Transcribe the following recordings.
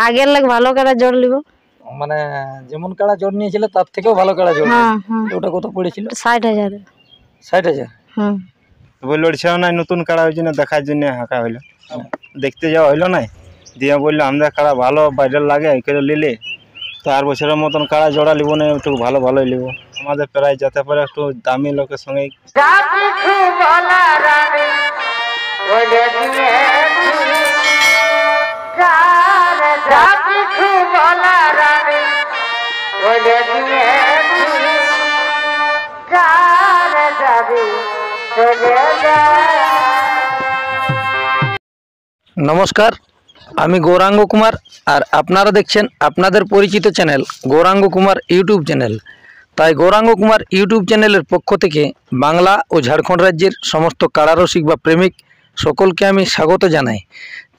আগের লাগ ভালো কাড়া জোর লিব, মানে যেমন কাড়া জোর নিয়েছিল তার থেকেও ভালো কাড়া জোর। হ্যাঁ হ্যাঁ। ওটা কত পড়েছিল? 60,000। 60,000? হুম। বললো না নতুন কাড়া ওই জন্য দেখার জন্য হাঁকা হইলো, দেখতে যাওয়া হইলো না, দিয়ে বললো আমাদের কাড়া ভালো বাইরের লাগে এই করে নিলে তো আর বছরের মতন কাড়া জোড়া লিব না, একটু ভালো ভালোই লিব, আমাদের প্রায় যেতে পারে একটু দামি লোকের সঙ্গে। নমস্কার, আমি গৌরাঙ্গ কুমার আর আপনারা দেখছেন আপনাদের পরিচিত channel Gouranga Kumar YouTube channel. তাই গৌরাঙ্গ কুমার ইউটিউব চ্যানেলের পক্ষ থেকে বাংলা ও ঝাড়খণ্ড রাজ্যের সমস্ত কাড়ারসিক বা প্রেমিক সকলকে আমি স্বাগত জানাই।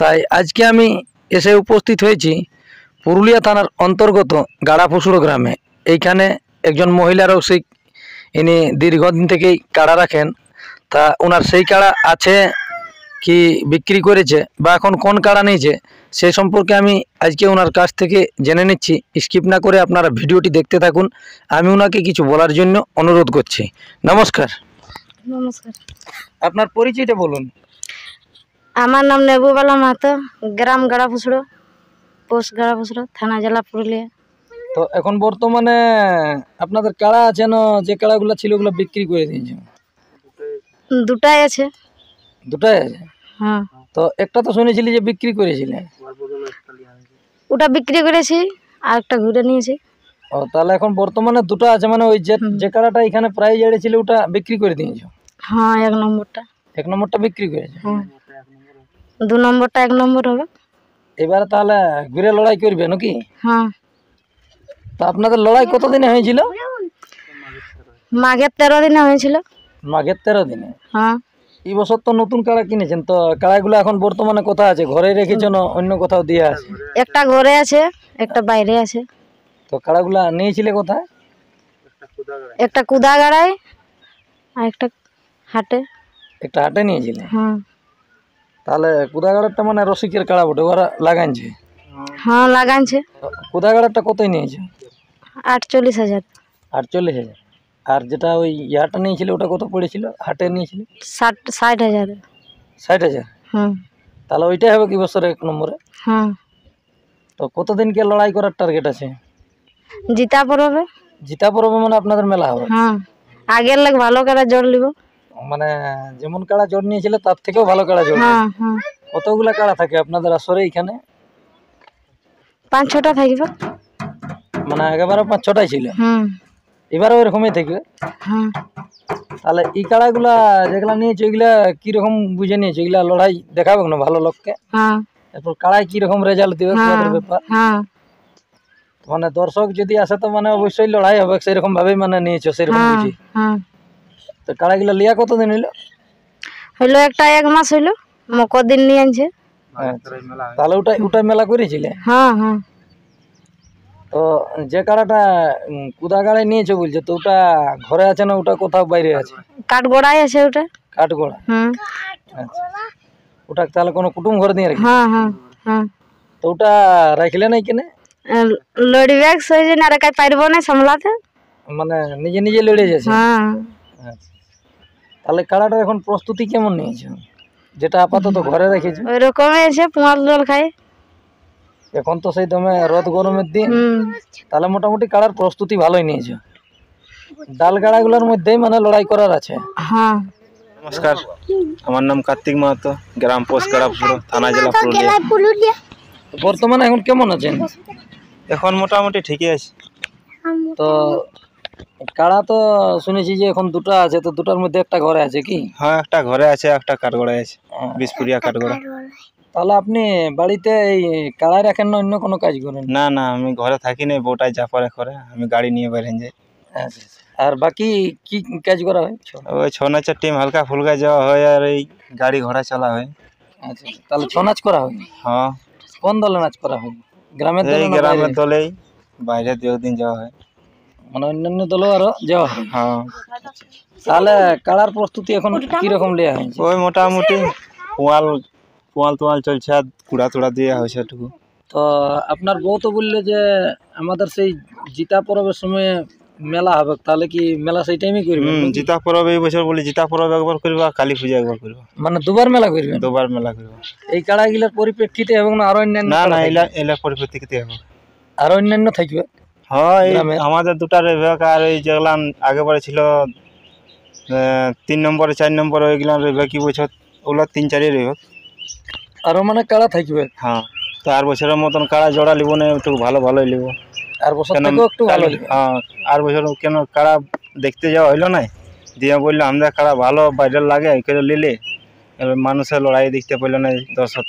তাই আজকে আমি এসে উপস্থিত হয়েছি পুরুলিয়া থানার অন্তর্গত গাড়াফুসুড়ো গ্রামে। এইখানে একজন মহিলা রসিক, ইনি দীর্ঘদিন থেকেই কাড়া রাখেন। তা ওনার সেই কাড়া আছে কি বিক্রি করেছে বা এখন কোন কাড়া নিয়েছে সেই সম্পর্কে আমি আজকে ওনার কাছ থেকে জেনে নিচ্ছি। স্কিপ না করে আপনারা ভিডিওটি দেখতে থাকুন, আমি ওনাকে কিছু বলার জন্য অনুরোধ করছি। নমস্কার। নমস্কার। আপনার পরিচয়টা বলুন। আমার নাম নেবুবালা মাহাতো, গ্রাম গাড়াফুসুড়ো, পোস্ট গাড়াফুসুড়ো, থানা জেলা পুরুলিয়া। তো এখন বর্তমানে আপনাদের কাড়া আছে না? যে কাড়াগুলো ছিল ওগুলো বিক্রি করে দিয়েছে? দুটাই আছে। দুটাই আছে? হ্যাঁ। তো একটা তো শুনেছিলি যে বিক্রি করেছিলেন? ওটা বিক্রি করেছি আর একটা ঘুরে নিয়েছি। ও, তাহলে এখন বর্তমানে দুটো আছে, মানে ওই যে কাড়াটা এখানে প্রাইজ এড়েছিল ওটা বিক্রি করে দিয়েছো? হ্যাঁ, এক নম্বরটা। এক নম্বরটা বিক্রি করেছে? হ্যাঁ। 2 নম্বরটা 1 নম্বর হবে। এবারে তাহলে ঘুরে লড়াই করবে নাকি? হ্যাঁ। তো আপনাদের লড়াই কতদিনে হয়েছিল? মাঘের 13 দিনে হয়েছিল। মাঘের 13 দিনে? হ্যাঁ। এই বছর তো নতুন কাড়া কিনেছেন, তো কাড়াগুলো এখন বর্তমানে কোথায় আছে? ঘরে রেখেছো না অন্য কোথাও দিয়ে আছে? একটা ঘরে আছে, একটা বাইরে আছে। তো কাড়াগুলা নিয়েছিলে কোথায়? একটা কুদাগাড়ায় আর একটা হাটে। একটা হাটে নিয়েছিলে? হ্যাঁ। তাহলে কুদাগাড়ারটা মানে রসিকের কাড়া বটে, ওরা লাগাইছে? হ্যাঁ, লাগাইছে। কুদাগাড়ারটা কতই নিয়েছে? 48,000। 48,000? আর যেটা ওই ইয়াটা নিয়েছিল ওটা কত পড়েছিল হাটে নিয়েছিল? 60,000। 60,000? হুম। তাহলে ওইটাই হবে কি বছরে 1 নম্বরে? হ্যাঁ। তো কতদিনকে লড়াই করার টার্গেট আছে? জিতা পড়বে। জিতা পড়বে মানে আপনাদের মেলা হবে? হ্যাঁ, আগের লাগ ভালো কাড়া জোর লিব, মানে যেমন কাড়া জোর নিয়েছিল তার থেকেও ভালো কাড়া জোর? হ্যাঁ হ্যাঁ। কতগুলা কাড়া থাকে আপনাদের আসরে এখানে? 5-6টা থাকবে। মানে একেবারে 5-6টাই ছিল? হুম। এবারও এরকমই থাকবে? হ্যাঁ। তাহলে এই কাড়াগুলা যেগুলা নিয়েছে ওইগুলা কিরকম বুঝে নিয়েছে? এগুলা লড়াই দেখাবে না ভালো লোককে? হ্যাঁ। এরপর কাড়াই কিরকম রেজাল্ট দিবে তোমাদের ব্যাপার? হ্যাঁ। মানে দর্শক যদি আসে তো মানে অবশ্যই লড়াই হবে, সেরকম ভাবেই মানে নিয়েছো সেরকম বুঝি? হ্যাঁ। তো কাড়াগুলা লিয়া কতদিন হইলো? হইলো একটা 1 মাস হইলো, মকর দিন নিয়ে আনছে। তাহলে ওটাই মেলা করেছিলে? হ্যাঁ হ্যাঁ। তো যে কাড়াটা কুদাগাড়ায় নিয়েছো বলছো, তো ওটা ঘরে আছে না ওটা কোথাও বাইরে আছে? কাঠগড়ায় আছে ওটা। কাঠগড়া? হুম। আচ্ছা, ওটা তাহলে কোনো কুটুম ঘরে দিয়ে রাখি? হ্যাঁ হ্যাঁ হ্যাঁ। তো ওটা রাখলে নাই কেনে? লড়িবে সইজন আর কাই পারব না সামলাতে, মানে নিজে নিজে লড়ে যাচ্ছে? হ্যাঁ। আচ্ছা, তাহলে কাড়াটার এখন প্রস্তুতি কেমন নিয়েছো যেটা আপাতত ঘরে রেখেছো? ওই রকমই আছে, পুঁয়াল জল খাই এখন তো সেই দমে রোদ গরমের দিন, তাহলে মোটামুটি কাড়ার প্রস্তুতি ভালোই নিয়েছো। ডাল কাড়াগুলোর মধ্যেই মানে লড়াই করার আছে? হ্যাঁ। নমস্কার, আমার নাম কার্তিক মাহাতো, গ্রাম পোস্ট গাড়াফুসুড়ো, থানা জেলা পুরুলিয়া। বর্তমানে এখন কেমন আছেন? এখন মোটামুটি ঠিকই আছে। তো কাড়া তো শুনেছি যে এখন দুটো আছে, তো দুটার মধ্যে একটা ঘরে আছে কি? হ্যাঁ, একটা ঘরে আছে, একটা কাঠগড়ায় আছে, বিশপুরিয়া কাঠগড়া। তাহলে আপনি বাড়িতে এই কাড়াই রাখেন না অন্য কোনো কাজ করেন? না না, আমি ঘরে থাকি না, বউটাই যা পরে করে, আমি গাড়ি নিয়ে বেরিয়ে যাই। আচ্ছা, আর বাকি কি কাজ করা হয়? ওই ছৌ নাচের টিম হালকা ফুলকা যাওয়া হয় আর এই গাড়ি ঘোড়া চলা হয়। আচ্ছা, তাহলে ছৌ নাচ করা হয়? হ্যাঁ। কোন দলে নাচ করা হয়? গ্রামের দলে? গ্রামের দলেই, বাইরে 2 দিন যাওয়া হয়, মানে অন্যান্য দলও আরো যাওয়া হয়? হ্যাঁ। তাহলে কাড়ার প্রস্তুতি এখন কিরকম নেওয়া হয়েছে? ওই মোটামুটি পোয়াল তোয়াল চলছে, আর কুড়া তুড়া দিয়ে হয়েছে এটুকু। তো আপনার বউ তো বললে যে আমাদের সেই জিতা পরবের সময় মেলা হবে, তাহলে কি মেলা সেই টাইমে করবে? জিতা পরব এই বছর বলি জিতা পরব একবার করবা, কালী পূজা একবার করবা, মানে দুবার মেলা করবেন? দুবার মেলা করবা। এই কাড়াগুলোর পরিপ্রেক্ষিতে এবং না আরো অন্যান্য? না না, এলা পরিপ্রেক্ষিতে হবে, আরো অন্যান্য থাকবে। হ্যাঁ, এই আমাদের দুটা রইবে। আর এই যেগুলা আগেবারে ছিল 3 নম্বরে 4 নম্বরে ওইগুলা রইবে, কি বছর ওগুলা 3-4 রইবে, আরো মানে কাড়া থাকবে। হ্যাঁ, তো আর বছরের মতন কাড়া জোড়া লিব না, একটু ভালো ভালোই লিব। আর বছর থেকেও একটু ভালো লিব। হ্যাঁ, আর বছর কেন কাড়া দেখতে যাওয়া হইলো না, দিয়ে বললো আমাদের কাড়া ভালো ভাইরাল লাগে, এই করে নিলে এবার মানুষের লড়াই দেখতে পেলো না দর্শক।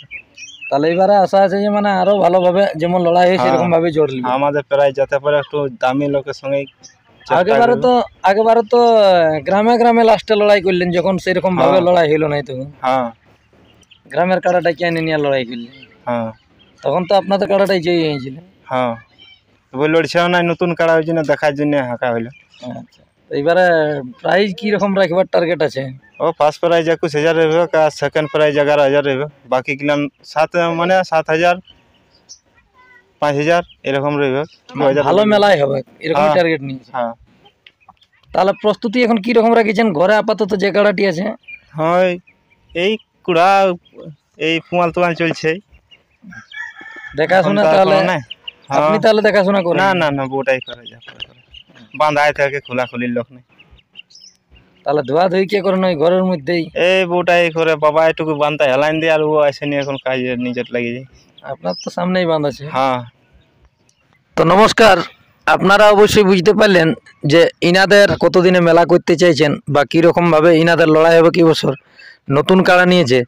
তাহলে এবারে আশা আছে যে মানে আরো ভালোভাবে যেমন লড়াই হয় সেরকম ভাবে জোর লিব। আমাদের প্রায় যেতে পারে একটু দামি লোকের সঙ্গে। আগেবারে তো গ্রামে গ্রামে লাস্টে লড়াই করলেন, যখন সেরকম ভাবে লড়াই হইলো না, তখন গ্রামের কাড়াটা কেন নিয়ে লড়াই করলেন? তখন তো আপনাদের কাড়াটাই জয়ী হয়েছিল। হ্যাঁ, ওই লড়ছে না, নতুন কাড়া হয়েছে না, দেখার জন্য হাঁকা হইলো। আচ্ছা, এবারে প্রাইজ কি রকম রাখবার টার্গেট আছে? ও ফার্স্ট প্রাইজ 21,000 রইবে, আর সেকেন্ড প্রাইজ 11,000 রইবে, বাকি গিলান 7,000 5,000 এরকম রইবে। ভালো মেলাই হবে এরকম টার্গেট নিয়েছে। হ্যাঁ, তাহলে প্রস্তুতি এখন কি রকম রাখছেন ঘরে আপাতত যে কাড়াটি আছে? হ্যাঁ, এই কুড়া এই পুয়াল তোয়াল চলছে দেখাশোনা। তাহলে আপনি তাহলে দেখাশোনা করেন? না না না, বউটাই করে, যা বাঁধায় থাকে, খোলাখুলির লোক নেই। তাহলে ধোয়া ধুই কে করে নয় ঘরের মধ্যেই? এই বউটাই করে, বাবা এটুকু বান্ধা হেলাইন দিয়ে, আর ও আসেনি এখন কাজে নিজের লাগিয়ে যায়। আপনার তো সামনেই বাঁধ আছে। হ্যাঁ। তো নমস্কার, আপনারা অবশ্যই বুঝতে পারলেন যে ইনাদের কতদিনে মেলা করতে চাইছেন বা কীরকম ভাবে ইনাদের লড়াই হবে কি বছর। নতুন কাড়া নিয়েছে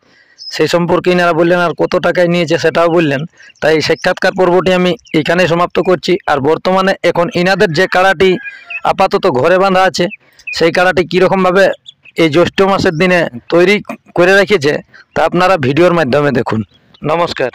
সেই সম্পর্কে ইনারা বললেন, আর কত টাকায় নিয়েছে সেটাও বললেন। তাই সাক্ষাৎকার পর্বটি আমি এখানে সমাপ্ত করছি। আর বর্তমানে এখন ইনাদের যে কাড়াটি আপাতত ঘরে বাঁধা আছে, সেই কাড়াটি কীরকমভাবে এই জ্যৈষ্ঠ মাসের দিনে তৈরি করে রেখেছে তা আপনারা ভিডিওর মাধ্যমে দেখুন। নমস্কার।